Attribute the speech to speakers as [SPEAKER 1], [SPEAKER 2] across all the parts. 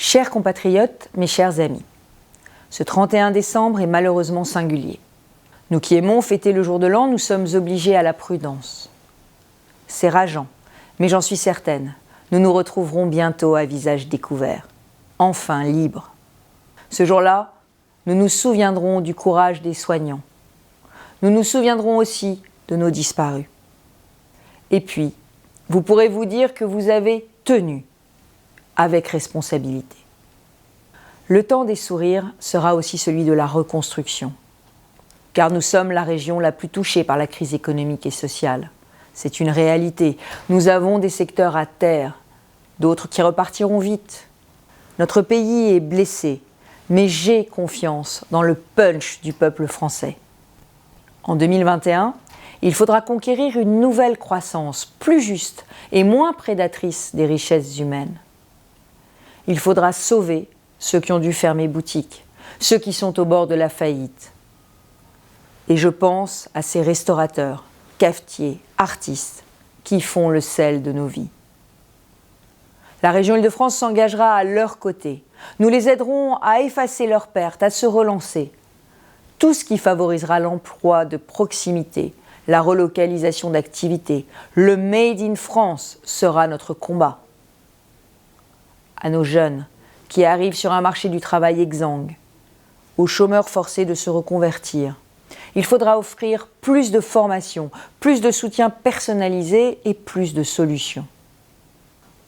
[SPEAKER 1] Chers compatriotes, mes chers amis, ce 31 décembre est malheureusement singulier. Nous qui aimons fêter le jour de l'an, nous sommes obligés à la prudence. C'est rageant, mais j'en suis certaine, nous nous retrouverons bientôt à visage découvert, enfin libres. Ce jour-là, nous nous souviendrons du courage des soignants. Nous nous souviendrons aussi de nos disparus. Et puis, vous pourrez vous dire que vous avez tenu avec responsabilité. Le temps des sourires sera aussi celui de la reconstruction. Car nous sommes la région la plus touchée par la crise économique et sociale. C'est une réalité. Nous avons des secteurs à terre, d'autres qui repartiront vite. Notre pays est blessé, mais j'ai confiance dans le punch du peuple français. En 2021, il faudra conquérir une nouvelle croissance, plus juste et moins prédatrice des richesses humaines. Il faudra sauver ceux qui ont dû fermer boutique, ceux qui sont au bord de la faillite. Et je pense à ces restaurateurs, cafetiers, artistes qui font le sel de nos vies. La région Île-de-France s'engagera à leur côté. Nous les aiderons à effacer leurs pertes, à se relancer. Tout ce qui favorisera l'emploi de proximité, la relocalisation d'activités, le Made in France sera notre combat. À nos jeunes qui arrivent sur un marché du travail exsangue, aux chômeurs forcés de se reconvertir, il faudra offrir plus de formation, plus de soutien personnalisé et plus de solutions.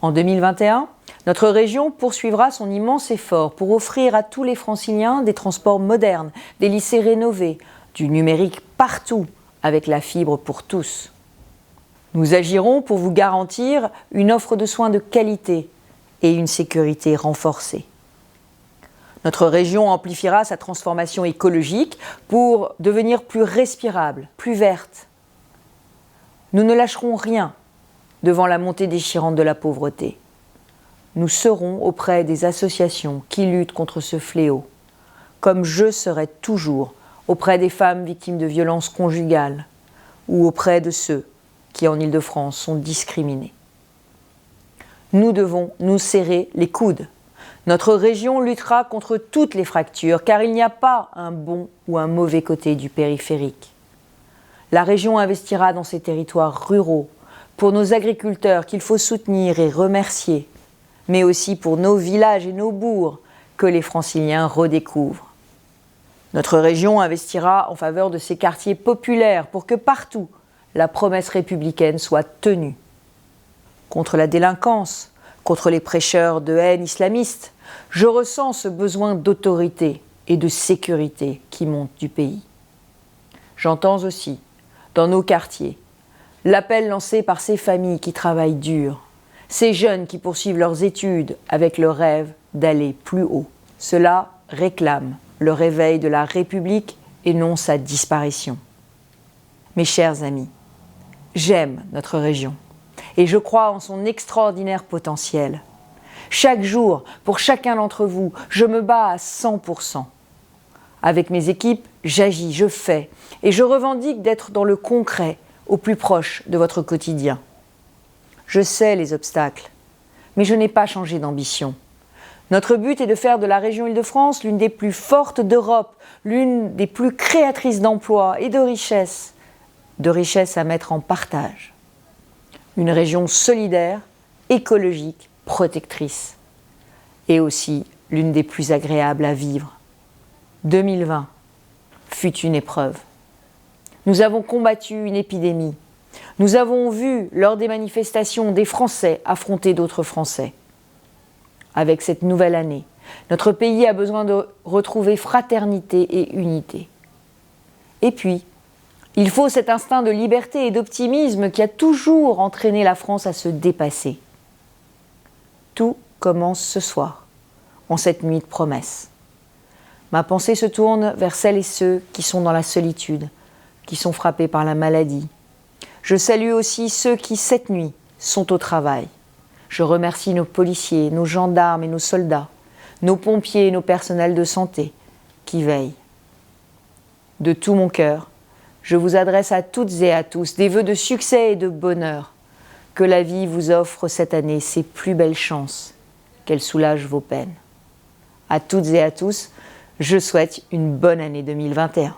[SPEAKER 1] En 2021, notre région poursuivra son immense effort pour offrir à tous les Franciliens des transports modernes, des lycées rénovés, du numérique partout, avec la fibre pour tous. Nous agirons pour vous garantir une offre de soins de qualité et une sécurité renforcée. Notre région amplifiera sa transformation écologique pour devenir plus respirable, plus verte. Nous ne lâcherons rien devant la montée déchirante de la pauvreté. Nous serons auprès des associations qui luttent contre ce fléau, comme je serai toujours auprès des femmes victimes de violences conjugales ou auprès de ceux qui, en Île-de-France, sont discriminés. Nous devons nous serrer les coudes. Notre région luttera contre toutes les fractures, car il n'y a pas un bon ou un mauvais côté du périphérique. La région investira dans ses territoires ruraux, pour nos agriculteurs qu'il faut soutenir et remercier, mais aussi pour nos villages et nos bourgs que les Franciliens redécouvrent. Notre région investira en faveur de ces quartiers populaires pour que partout la promesse républicaine soit tenue. Contre la délinquance, contre les prêcheurs de haine islamiste, je ressens ce besoin d'autorité et de sécurité qui monte du pays. J'entends aussi, dans nos quartiers, l'appel lancé par ces familles qui travaillent dur, ces jeunes qui poursuivent leurs études avec le rêve d'aller plus haut. Cela réclame le réveil de la République et non sa disparition. Mes chers amis, j'aime notre région et je crois en son extraordinaire potentiel. Chaque jour, pour chacun d'entre vous, je me bats à 100%. Avec mes équipes, j'agis, je fais et je revendique d'être dans le concret, au plus proche de votre quotidien. Je sais les obstacles, mais je n'ai pas changé d'ambition. Notre but est de faire de la région Île-de-France l'une des plus fortes d'Europe, l'une des plus créatrices d'emplois et de richesses à mettre en partage. Une région solidaire, écologique, protectrice, et aussi l'une des plus agréables à vivre. 2020 fut une épreuve. Nous avons combattu une épidémie. Nous avons vu, lors des manifestations, des Français affronter d'autres Français. Avec cette nouvelle année, notre pays a besoin de retrouver fraternité et unité. Et puis, il faut cet instinct de liberté et d'optimisme qui a toujours entraîné la France à se dépasser. Tout commence ce soir, en cette nuit de promesses. Ma pensée se tourne vers celles et ceux qui sont dans la solitude, qui sont frappés par la maladie. Je salue aussi ceux qui, cette nuit, sont au travail. Je remercie nos policiers, nos gendarmes et nos soldats, nos pompiers et nos personnels de santé qui veillent. De tout mon cœur, je vous adresse à toutes et à tous des vœux de succès et de bonheur. Que la vie vous offre cette année ses plus belles chances, qu'elle soulage vos peines. À toutes et à tous, je souhaite une bonne année 2021.